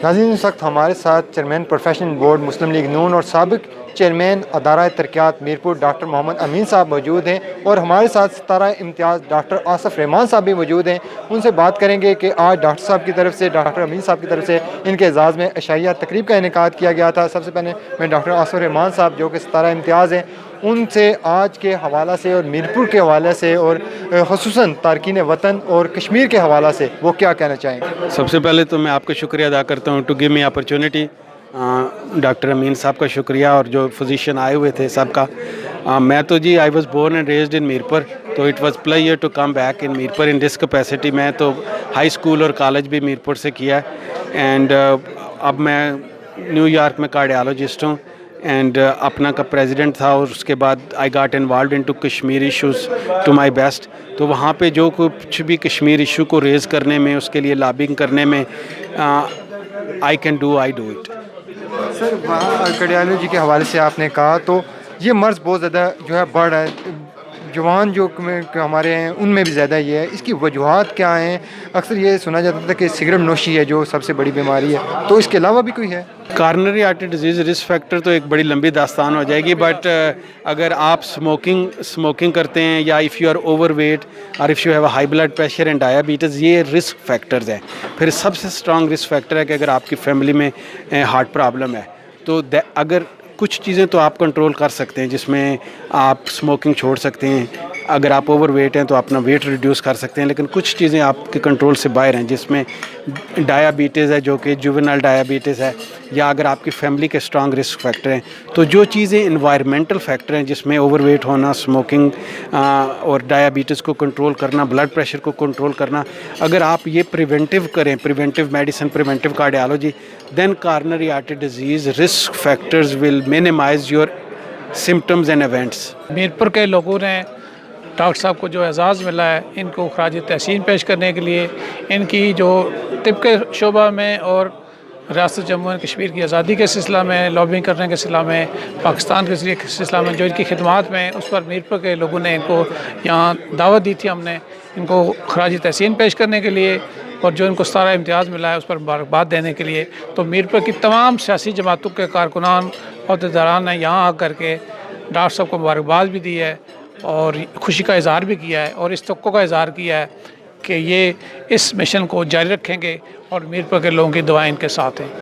ناظرین، اس وقت ہمارے ساتھ چیئرمین پروفیشنل بورڈ مسلم لیگ نون اور سابق چیئرمین ادارہ ترقیات میرپور ڈاکٹر محمد امین صاحب موجود ہیں، اور ہمارے ساتھ ستارہ امتیاز ڈاکٹر آصف رحمان صاحب بھی موجود ہیں۔ ان سے بات کریں گے کہ آج ڈاکٹر صاحب کی طرف سے، ڈاکٹر امین صاحب کی طرف سے ان کے اعزاز میں عشائیہ تقریب کا انعقاد کیا گیا تھا۔ سب سے پہلے میں ڈاکٹر آصف رحمان صاحب جو کہ ستارہ امتیاز ہیں، ان سے آج کے حوالہ سے اور میرپور کے حوالے سے اور خصوصاً تارکین وطن اور کشمیر کے حوالہ سے وہ کیا کہنا چاہیں گے؟ سب سے پہلے تو میں آپ کا شکریہ ادا کرتا ہوں to give me opportunity. Doctor Amin sahib کا شکریہ اور جو فزیشین آئے ہوئے تھے سب کا۔ میں تو جی I was born and raised in Mirpur, تو it was pleasure to come back in Mirpur in this capacity. میں تو ہائی اسکول اور کالج بھی میرپور سے کیا ہے، اینڈ اب میں نیو یارک میں کارڈیالوجسٹ ہوں، اینڈ اپنا کا پریزیڈنٹ تھا، اور اس کے بعد I got involved into Kashmir issues to my best. تو وہاں پہ جو کچھ بھی کشمیر ایشو کو ریز کرنے میں، اس کے لیے لابنگ کرنے میں I can do, I do it. Sir, cardiology کے حوالے سے آپ نے کہا تو یہ مرض بہت زیادہ جو ہے بڑھ رہا ہے، جوان جو ہمارے ہیں ان میں بھی زیادہ یہ ہے، اس کی وجوہات کیا ہیں؟ اکثر یہ سنا جاتا تھا کہ سگریٹ نوشی ہے جو سب سے بڑی بیماری ہے، تو اس کے علاوہ بھی کوئی ہے؟ Coronary artery disease risk factor تو ایک بڑی لمبی داستان ہو جائے گی، بٹ اگر آپ اسموکنگ کرتے ہیں، یا if you are overweight, اور if you have a high blood pressure and diabetes, یہ رسک فیکٹرز ہیں۔ پھر سب سے اسٹرانگ رسک فیکٹر ہے کہ اگر آپ کی فیملی میں ہارٹ پرابلم ہے، تو اگر کچھ چیزیں تو آپ کنٹرول کر سکتے ہیں، جس میں آپ اسموکنگ چھوڑ سکتے ہیں، اگر آپ اوور ویٹ ہیں تو اپنا ویٹ ریڈیوس کر سکتے ہیں، لیکن کچھ چیزیں آپ کے کنٹرول سے باہر ہیں، جس میں ڈائبٹیز ہے جو کہ جوونل ڈائبٹیز ہے، یا اگر آپ کی فیملی کے اسٹرانگ رسک فیکٹر ہیں۔ تو جو چیزیں انوائرمنٹل فیکٹر ہیں، جس میں اوور ویٹ ہونا، اسموکنگ اور ڈائبٹیز کو کنٹرول کرنا، بلڈ پریشر کو کنٹرول کرنا، اگر آپ یہ پریونٹیو کریں، preventive medicine, preventive cardiology, then coronary artery disease risk factors will minimize your symptoms and events. Mirpur کے لوگوں نے ڈاکٹر صاحب کو جو اعزاز ملا ہے، ان کو خراج تحسین پیش کرنے کے لیے، ان کی جو طب کے شعبہ میں اور ریاست جموں اینڈ کشمیر کی آزادی کے سلسلہ میں، لابنگ کرنے کے سلسلہ میں، پاکستان کے سلسلہ میں جو ان کی خدمات میں، اس پر میرپور کے لوگوں نے ان کو یہاں دعوت دی تھی، ہم نے ان کو خراج تحسین پیش کرنے کے لیے، اور جو ان کو ستارہ امتیاز ملا ہے اس پر مبارکباد دینے کے لیے۔ تو میرپور کی تمام سیاسی جماعتوں کے کارکنان، عہدیداران نے یہاں آ کر کے ڈاکٹر صاحب کو مبارکباد بھی دی ہے، اور خوشی کا اظہار بھی کیا ہے، اور اس توقع کا اظہار کیا ہے کہ یہ اس مشن کو جاری رکھیں گے، اور میرپور کے لوگوں کی دعائیں ان کے ساتھ ہیں۔